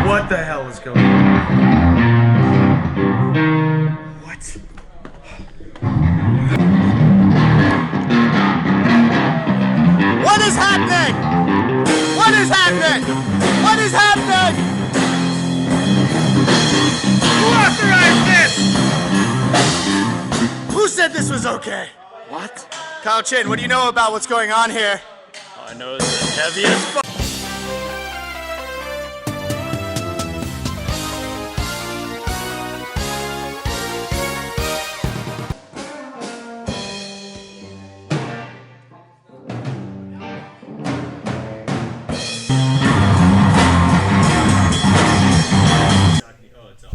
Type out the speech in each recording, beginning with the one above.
What the hell is going on? What? What is happening? What is happening? What is happening? Who authorized this? Who said this was okay? What? Kyle Chin, what do you know about what's going on here? All I know is it's heavy as fuck.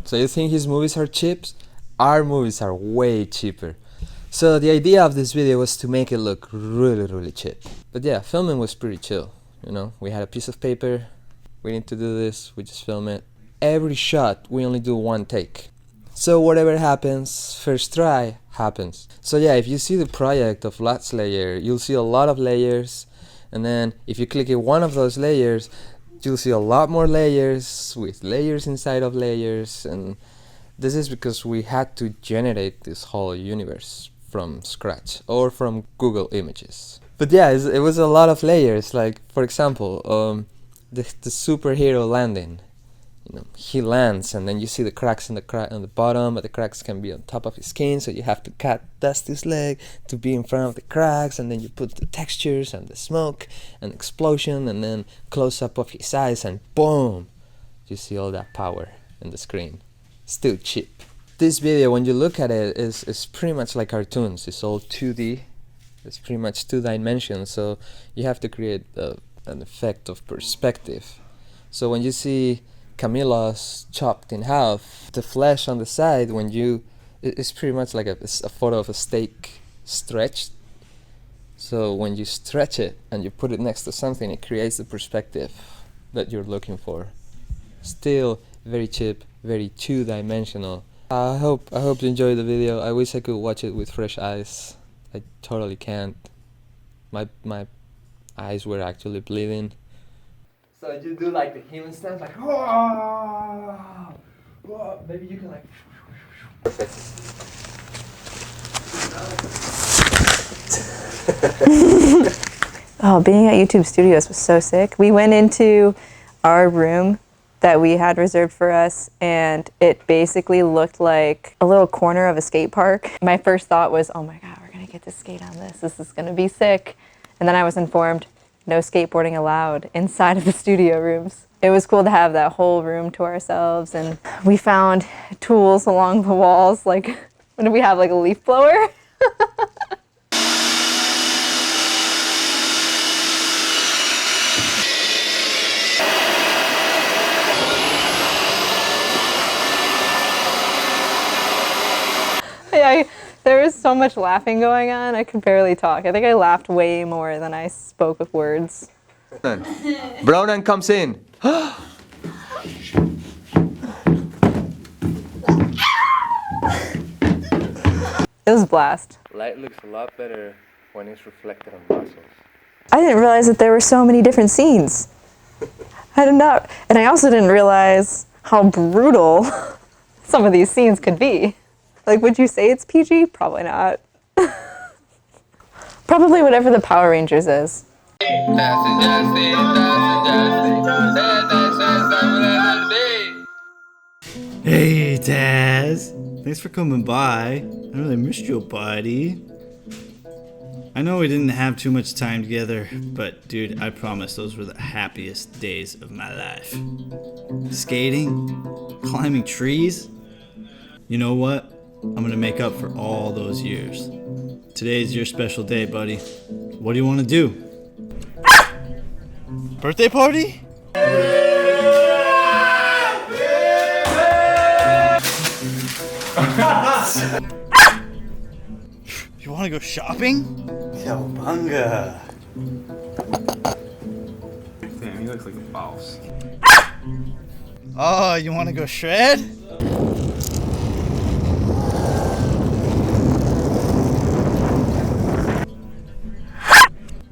So you think his movies are cheap? Our movies are way cheaper. So the idea of this video was to make it look really cheap. But yeah, filming was pretty chill, you know. We had a piece of paper, we need to do this, we just film it. Every shot, we only do one take. So whatever happens, first try happens. So yeah, if you see the project of SLAYER, you'll see a lot of layers. And then if you click in one of those layers, you'll see a lot more layers with layers inside of layers. And this is because we had to generate this whole universe from scratch or from Google Images. But yeah, it was a lot of layers. Like for example, the superhero landing. You know, he lands and then you see the cracks in on the bottom, but the cracks can be on top of his skin, so you have to dust his leg to be in front of the cracks, and then you put the textures and the smoke and explosion, and then close up of his eyes, and boom, you see all that power in the screen. Still cheap. This video, when you look at it, is pretty much like cartoons. It's all 2D. It's pretty much 2 dimensions, so you have to create an effect of perspective. So when you see Camilo's chopped in half, the flesh on the side, it's pretty much like a photo of a steak stretched. So when you stretch it and you put it next to something, it creates the perspective that you're looking for. Still very cheap, very 2-dimensional. I hope you enjoyed the video. I wish I could watch it with fresh eyes. I totally can't. My eyes were actually bleeding. So you do like the human stance, like whoa, whoa. Maybe you can like. Perfect. Oh, being at YouTube Studios was so sick. We went into our room that we had reserved for us, and it basically looked like a little corner of a skate park. My first thought was, oh my God, we're gonna get to skate on this. This is gonna be sick. And then I was informed, no skateboarding allowed inside of the studio rooms. It was cool to have that whole room to ourselves, and we found tools along the walls. Like, what did we have, like a leaf blower? There was so much laughing going on, I could barely talk. I think I laughed way more than I spoke with words. Bronan comes in. It was a blast. Light looks a lot better when it's reflected on muscles. I didn't realize that there were so many different scenes. I did not, and I also didn't realize how brutal some of these scenes could be. Like, would you say it's PG? Probably not. Probably whatever the Power Rangers is. Hey Taz, thanks for coming by. I really missed you, buddy. I know we didn't have too much time together, but dude, I promise those were the happiest days of my life. Skating, climbing trees. You know what? I'm gonna make up for all those years. Today's your special day, buddy. What do you want to do? Birthday party? You want to go shopping? Cowabunga. Damn, he looks like a boss. Oh, you want to go shred?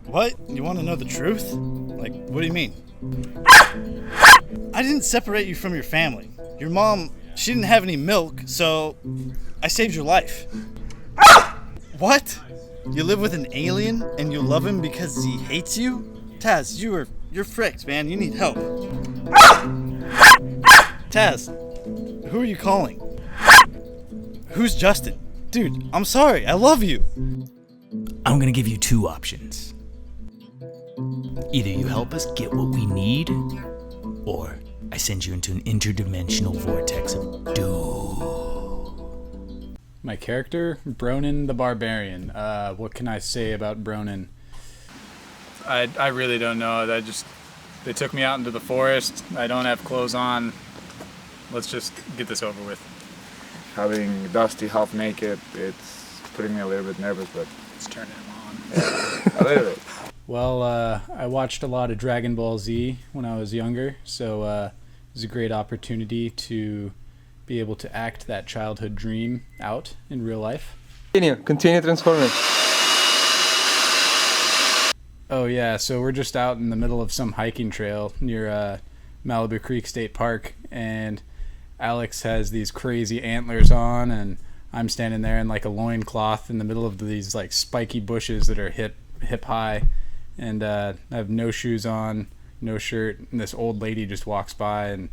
What? You want to know the truth? Like, what do you mean? I didn't separate you from your family. Your mom, she didn't have any milk, so I saved your life. What? You live with an alien and you love him because he hates you? Taz, you're fricked, man. You need help. Taz, who are you calling? Who's Justin? Dude, I'm sorry. I love you. I'm gonna give you two options. Either you help us get what we need, or I send you into an interdimensional vortex of doom. My character, Bronin the Barbarian. What can I say about Bronin? I really don't know. They took me out into the forest. I don't have clothes on. Let's just get this over with. Having Dusty half naked, it's putting me a little bit nervous, but Let's turn him on. a little bit. Well, I watched a lot of Dragon Ball Z when I was younger, so it was a great opportunity to be able to act that childhood dream out in real life. Continue transforming. Oh yeah, so we're just out in the middle of some hiking trail near Malibu Creek State Park, and Alex has these crazy antlers on, and I'm standing there in like a loincloth in the middle of these like spiky bushes that are hip high, and I have no shoes on, no shirt, and this old lady just walks by, and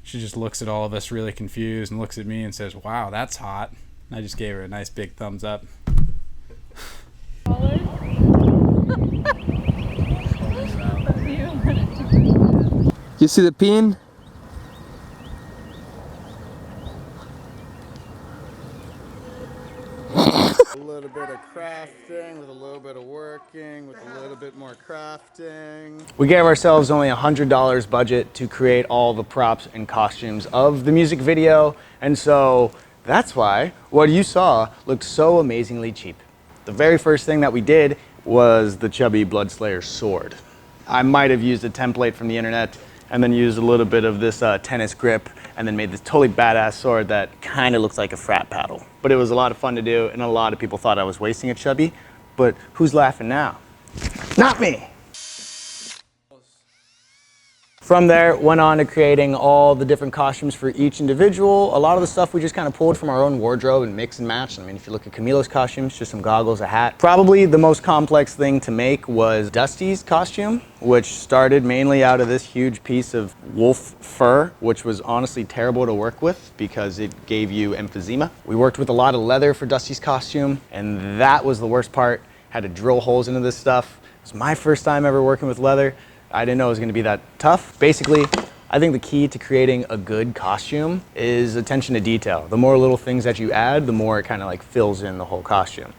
she just looks at all of us really confused and looks at me and says, "Wow, that's hot." And I just gave her a nice big thumbs up. You see the pin? A little bit of crafting with a little bit of working with a little bit more crafting. We gave ourselves only $100 budget to create all the props and costumes of the music video, and so that's why what you saw looked so amazingly cheap. The very first thing that we did was the chubby Bloodslayer sword. I might have used a template from the internet and then used a little bit of this tennis grip and then made this totally badass sword that kind of looks like a frat paddle. But it was a lot of fun to do, and a lot of people thought I was wasting a chubby. But who's laughing now? Not me! From there, went on to creating all the different costumes for each individual. A lot of the stuff we just kind of pulled from our own wardrobe and mix and match. I mean, if you look at Camilo's costumes, just some goggles, a hat. Probably the most complex thing to make was Dusty's costume, which started mainly out of this huge piece of wolf fur, which was honestly terrible to work with because it gave you emphysema. We worked with a lot of leather for Dusty's costume, and that was the worst part. Had to drill holes into this stuff. It was my first time ever working with leather. I didn't know it was going to be that tough. Basically, I think the key to creating a good costume is attention to detail. The more little things that you add, the more it kind of like fills in the whole costume.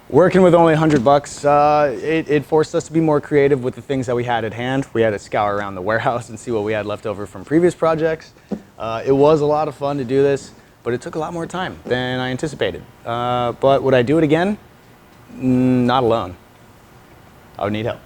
Working with only $100, it forced us to be more creative with the things that we had at hand. We had to scour around the warehouse and see what we had left over from previous projects. It was a lot of fun to do this, but it took a lot more time than I anticipated. But would I do it again? Not alone. I would need help.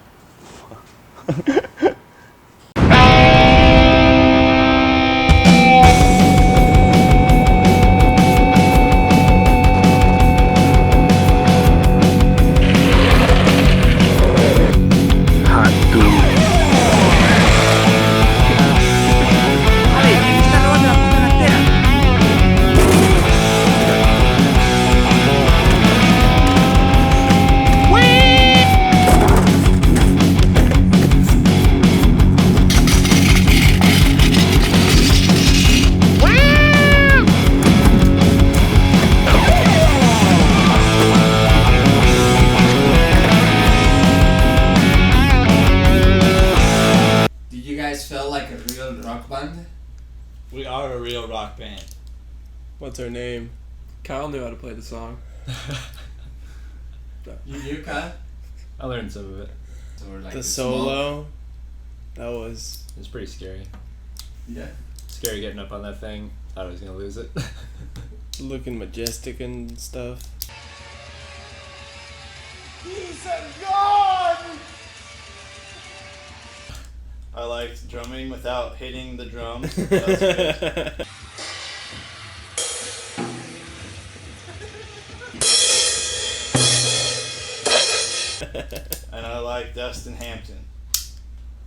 We are a real rock band. What's our name? Kyle knew how to play the song. You Kyle? I learned some of it. So we're like The solo, that was... It was pretty scary. Yeah. Scary getting up on that thing. Thought I was gonna lose it. looking majestic and stuff. He's a god! I liked drumming without hitting the drums. That's good. And I like Dustin Hampton.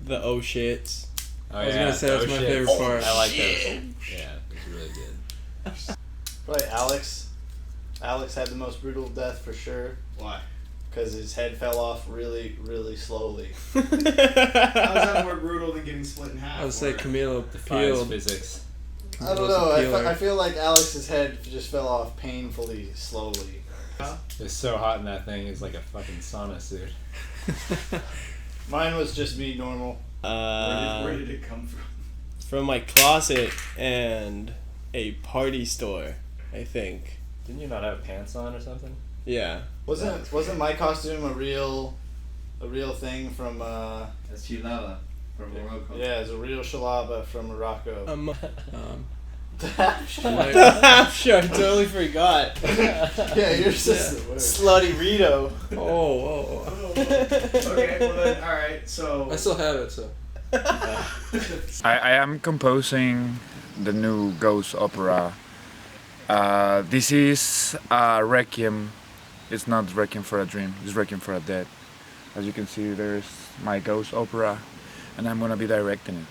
The oh shits. Oh, I was gonna say that's my favorite part. I like those. Yeah, it's really good. Probably Alex. Alex had the most brutal death for sure. Why? Because his head fell off really, really slowly. How is that more brutal than getting split in half? I would say Camilo Defies peeled. physics. I don't know. I feel like Alex's head just fell off painfully slowly. It's so hot in that thing. It's like a fucking sauna suit. Mine was just me normal. Where did it come from? From my closet and a party store, I think. Didn't you not have pants on or something? Yeah. Wasn't my costume a real thing from That's Chilala from Morocco. yeah, it's a real shalaba from Morocco. I'm sure, I totally forgot. Yeah, you're just Slutty Rito. Oh. Okay, well then, alright, so... I still have it, so. I am composing the new ghost opera. This is Requiem. It's not Requiem for a Dream, it's Requiem for a Dead. As you can see, there's my ghost opera, and I'm gonna be directing it.